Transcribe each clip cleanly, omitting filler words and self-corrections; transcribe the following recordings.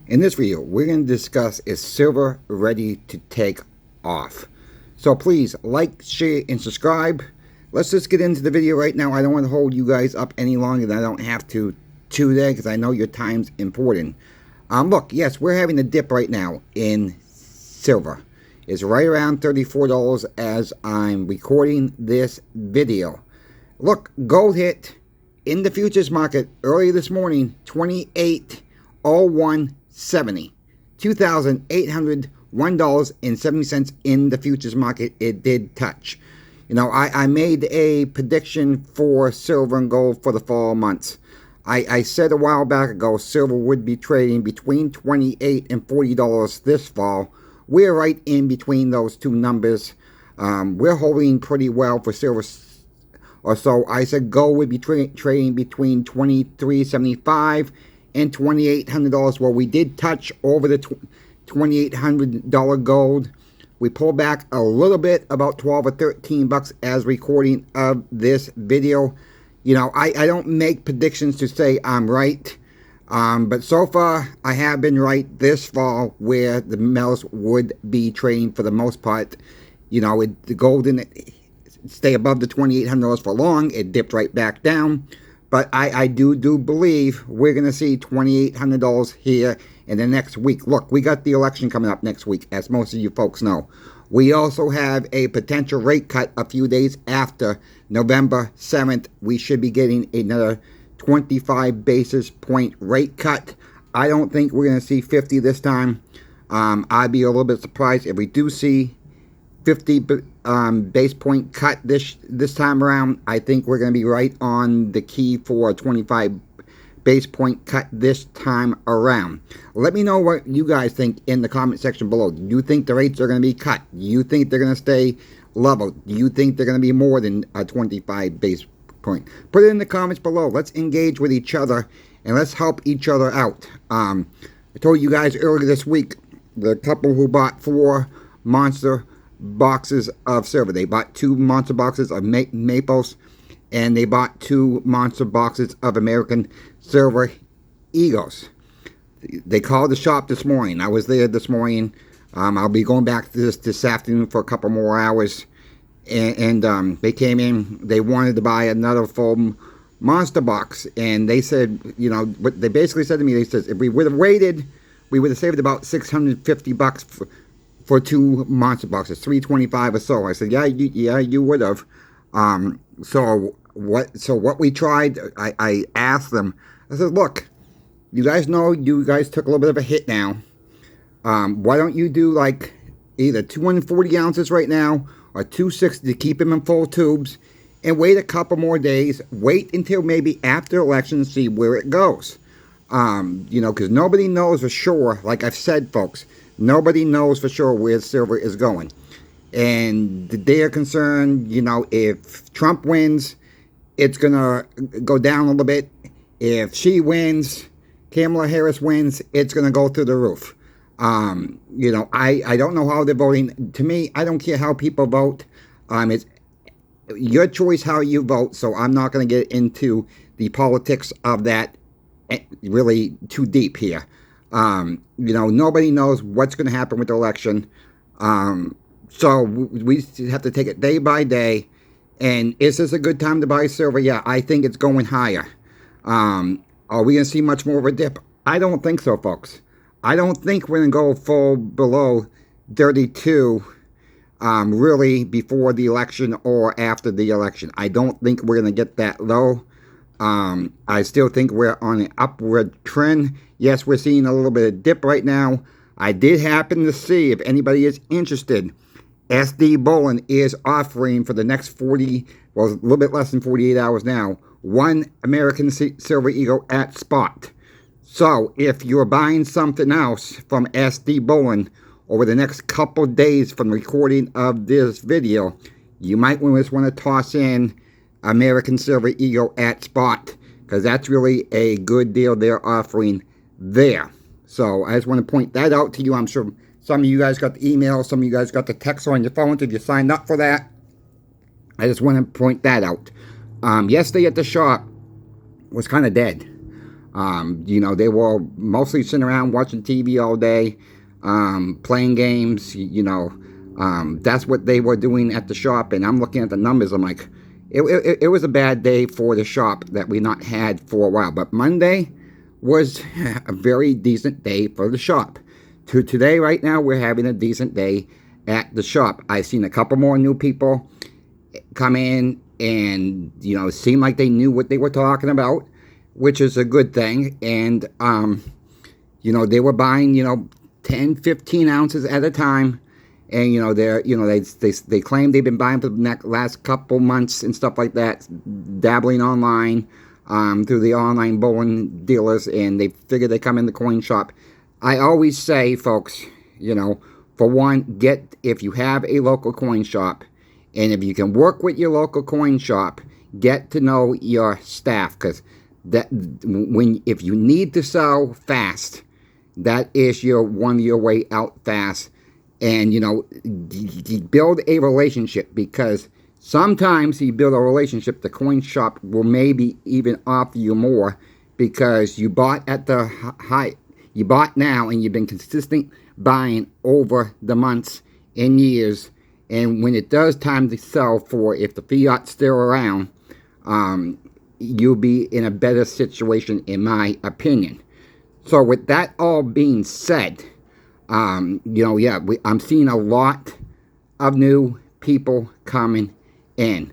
In this video, we're going to discuss, is silver ready to take off? So please like, share, and subscribe. Let's just get into the video right now. I don't want to hold you guys up any longer than I don't have to today, because I know your time's important. Look, yes, we're having a dip right now in silver. It's right around $34 as I'm recording this video. Look, gold hit in the futures market early this morning, 28.0170, $2,801.70 in the futures market. It did touch. You know, I made a prediction for silver and gold for the fall months. I said a while back ago silver would be trading between $28 and $40 this fall. We're right in between those two numbers. We're holding pretty well for silver. Or so I said gold would be trading between $23.75 and $2,800. Well, we did touch over the $2,800 gold. We pulled back a little bit, about 12 or 13 bucks as recording of this video. You know, I don't make predictions to say I'm right. But so far, I have been right this fall where the metals would be trading for the most part. You know, the gold didn't stay above the $2,800 for long. It dipped right back down. But I do believe we're going to see $2,800 here in the next week. Look, we got the election coming up next week, as most of you folks know. We also have a potential rate cut a few days after November 7th. We should be getting another 25 basis point rate cut. I don't think we're going to see 50 this time. I'd be a little bit surprised if we do see 50 base point cut this time around. I think we're going to be right on the key for a 25 base point cut this time around. Let me know what you guys think in the comment section below. Do you think the rates are going to be cut? Do you think they're going to stay level? Do you think they're going to be more than a 25 base point? Put it in the comments below. Let's engage with each other and let's help each other out. I told you guys earlier this week, the couple who bought 4 monster boxes of silver. They bought 2 monster boxes of Maples, and they bought 2 monster boxes of American Silver Eagles. They called the shop this morning. I was there this morning. I'll be going back to this afternoon for a couple more hours. And they came in. They wanted to buy another full monster box. And they said, you know, what they basically said to me, they said, if we would have waited, we would have saved about 650 bucks for 2 monster boxes, $325 or so. I said, yeah, you would have. So what we tried, I asked them, I said, look, you guys know you guys took a little bit of a hit now. Why don't you do like either 240 ounces right now or 260 to keep them in full tubes and wait a couple more days. Wait until maybe after election and see where it goes. You know, because nobody knows for sure, like I've said, folks, nobody knows for sure where silver is going. And they're concerned, you know, if Trump wins, it's going to go down a little bit. If she wins, Kamala Harris wins, it's going to go through the roof. You know, I don't know how they're voting. To me, I don't care how people vote. It's your choice how you vote, so I'm not going to get into the politics of that really too deep here. You know, nobody knows what's going to happen with the election. So we have to take it day by day. And is this a good time to buy silver? Yeah, I think it's going higher. Are we going to see much more of a dip? I don't think so, folks. I don't think we're going to go full below 32 really before the election or after the election. I don't think we're going to get that low. I still think we're on an upward trend. Yes, we're seeing a little bit of dip right now. I did happen to see, if anybody is interested, SD Bullion is offering for the next 40, well, a little bit less than 48 hours now, 1 American Silver Eagle at spot. So if you're buying something else from SD Bullion over the next couple days from the recording of this video, you might just want to toss in American Silver Eagle at spot, because that's really a good deal they're offering there. So I just want to point that out to you. I'm sure some of you guys got the email, some of you guys got the text on your phones if you signed up for that. I just want to point that out. Yesterday at the shop was kind of dead. You know, they were mostly sitting around watching TV all day, playing games. You know, that's what they were doing at the shop. And I'm looking at the numbers. I'm like, it was a bad day for the shop that we not had for a while. But Monday was a very decent day for the shop. Today, right now, we're having a decent day at the shop. I've seen a couple more new people come in and, you know, seem like they knew what they were talking about, which is a good thing. And, you know, they were buying, you know, 10, 15 ounces at a time. And, you know, they claim they've been buying for the last couple months and stuff like that, dabbling online through the online bullion dealers, and they figure they come in the coin shop. I always say, folks, you know, for one, if you have a local coin shop, and if you can work with your local coin shop, get to know your staff, because if you need to sell fast, that is one of your way out fast. And, you know, build a relationship, because sometimes you build a relationship, the coin shop will maybe even offer you more, because you bought at the high, you bought now, and you've been consistent buying over the months and years. And when it does time to sell for, if the fiat's still around, you'll be in a better situation, in my opinion. So with that all being said, you know, yeah, I'm seeing a lot of new people coming in.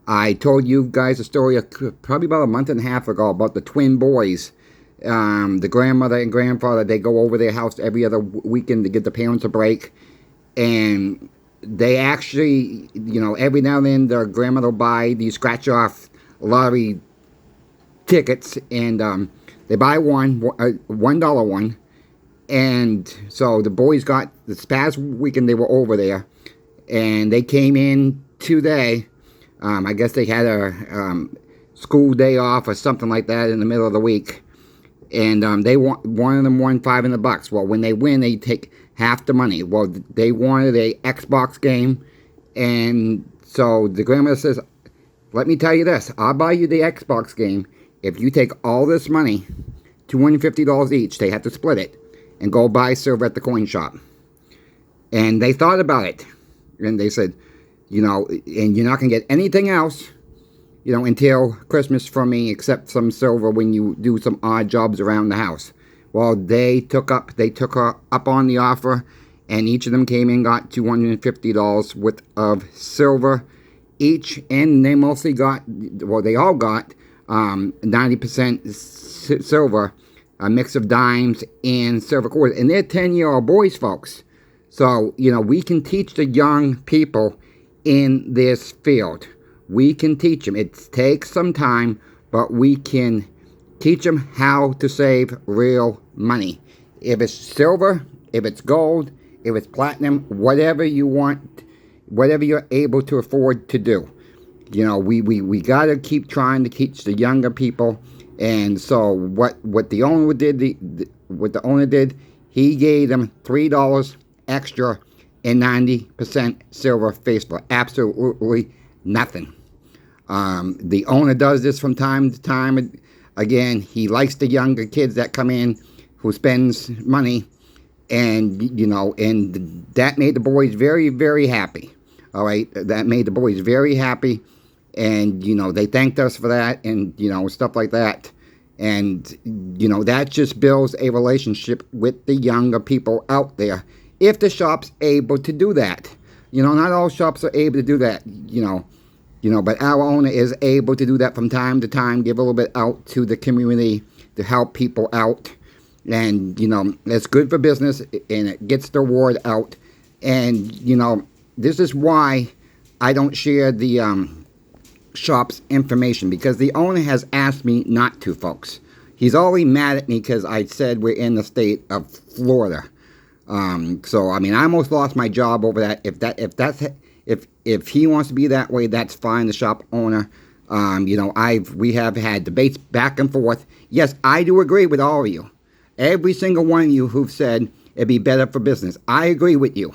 I told you guys a story probably about a month and a half ago about the twin boys. The grandmother and grandfather, they go over their house every other weekend to give the parents a break. And they actually, you know, every now and then the grandmother will buy these scratch-off lottery tickets. And they buy $1 one. And so the boys got, this past weekend they were over there, and they came in today. I guess they had a school day off or something like that in the middle of the week. And one of them won $500. Well, when they win, they take half the money. Well, they wanted a Xbox game. And so the grandmother says, let me tell you this, I'll buy you the Xbox game if you take all this money, $250 each, they have to split it, and go buy silver at the coin shop. And they thought about it. And they said, you know, and you're not going to get anything else, you know, until Christmas from me, except some silver when you do some odd jobs around the house. Well, they took her up on the offer, and each of them came in and got $250 worth of silver each. And they mostly got, well, they all got 90% silver, a mix of dimes and silver quarters. And they're 10-year-old boys, folks. So, you know, we can teach the young people in this field. We can teach them. It takes some time, but we can teach them how to save real money. If it's silver, if it's gold, if it's platinum, whatever you want, whatever you're able to afford to do. You know, we got to keep trying to teach the younger people. And so what the owner did, he gave them $3 extra and 90% silver face for absolutely nothing. The owner does this from time to time. Again, he likes the younger kids that come in who spends money, and, you know, and that made the boys very, very happy. All right, that made the boys very happy. And, you know, they thanked us for that, and, you know, stuff like that. And, you know, that just builds a relationship with the younger people out there, if the shop's able to do that. You know, not all shops are able to do that, you know, but our owner is able to do that from time to time, give a little bit out to the community to help people out. And, you know, it's good for business, and it gets the word out. And, you know, this is why I don't share the shop's information, because the owner has asked me not to, folks. He's already mad at me because I said we're in the state of Florida. So I mean, I almost lost my job over that. If he wants to be that way, that's fine. The shop owner. You know, we have had debates back and forth. Yes, I do agree with all of you. Every single one of you who've said it'd be better for business. I agree with you.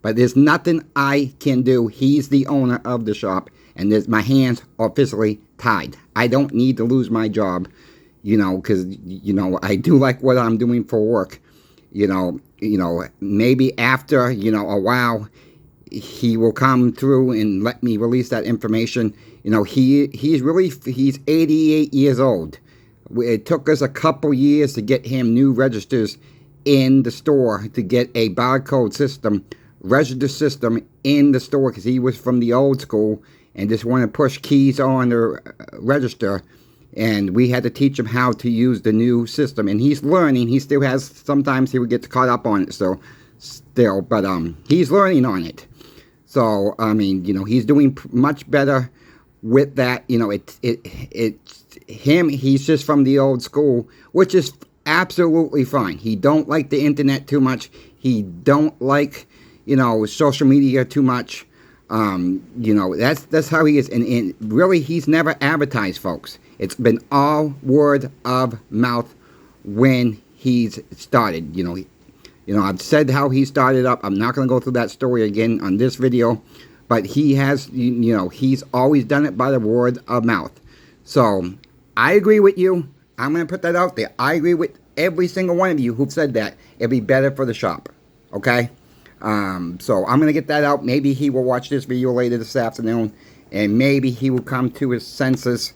But there's nothing I can do. He's the owner of the shop, and my hands are officially tied. I don't need to lose my job. because I do like what I'm doing for work. Maybe after a while, he will come through and let me release that information. He's 88 years old. It took us a couple years to get him new registers in the store, to get a barcode system, register system in the store, because he was from the old school and just wanted to push keys on the register. And we had to teach him how to use the new system. And he's learning. He still has, sometimes he would get caught up on it still, but he's learning on it. So, he's doing much better with that. He's just from the old school, which is absolutely fine. He don't like the internet too much. He don't like, social media too much. That's how he is. And really, he's never advertised, folks. It's been all word of mouth when he's started. I've said how he started up. I'm not going to go through that story again on this video. But he has, he's always done it by the word of mouth. So, I agree with you. I'm going to put that out there. I agree with every single one of you who've said that. It'd be better for the shop. Okay? So, I'm going to get that out. Maybe he will watch this video later this afternoon. And maybe he will come to his senses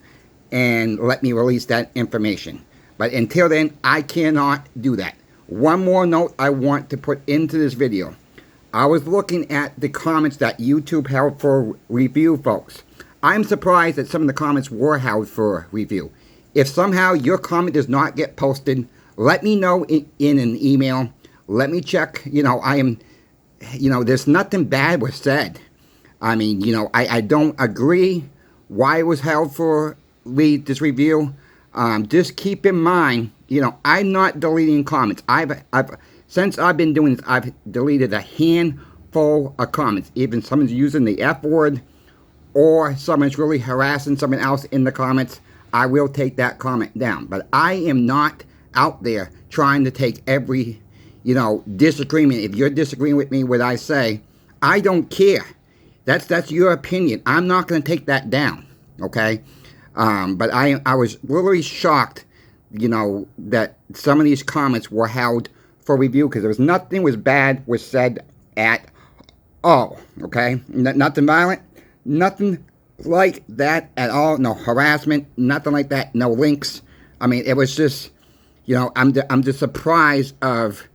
and let me release that information. But until then, I cannot do that. One more note I want to put into this video. I was looking at the comments that YouTube held for review, folks. I'm surprised that some of the comments were held for review. If somehow your comment does not get posted, let me know in an email. Let me check. There's nothing bad was said. I don't agree why it was held for this review. Just keep in mind, I'm not deleting comments. Since I've been doing this, I've deleted a handful of comments. Even someone's using the F word, or someone's really harassing someone else in the comments, I will take that comment down. But I am not out there trying to take every, disagreement. If you're disagreeing with me, what I say, I don't care. That's your opinion. I'm not going to take that down, okay? But I was literally shocked, that some of these comments were held for review, because there was nothing was bad was said at all, okay? Nothing violent, nothing like that at all. No harassment, nothing like that. No links. It was just, I'm just surprised of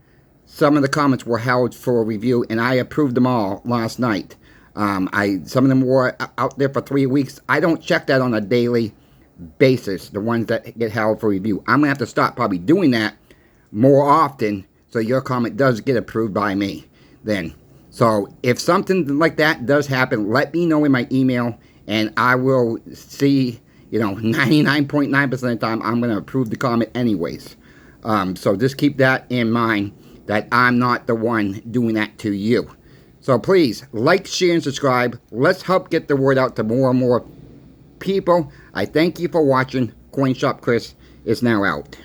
some of the comments were held for review, and I approved them all last night. Some of them were out there for 3 weeks. I don't check that on a daily basis, the ones that get held for review. I'm going to have to start probably doing that more often, so your comment does get approved by me then. So if something like that does happen, let me know in my email, and I will see, 99.9% of the time, I'm going to approve the comment anyways. So just keep that in mind, that I'm not the one doing that to you. So please, like, share, and subscribe. Let's help get the word out to more and more people. I thank you for watching. Coin Shop Chris is now out.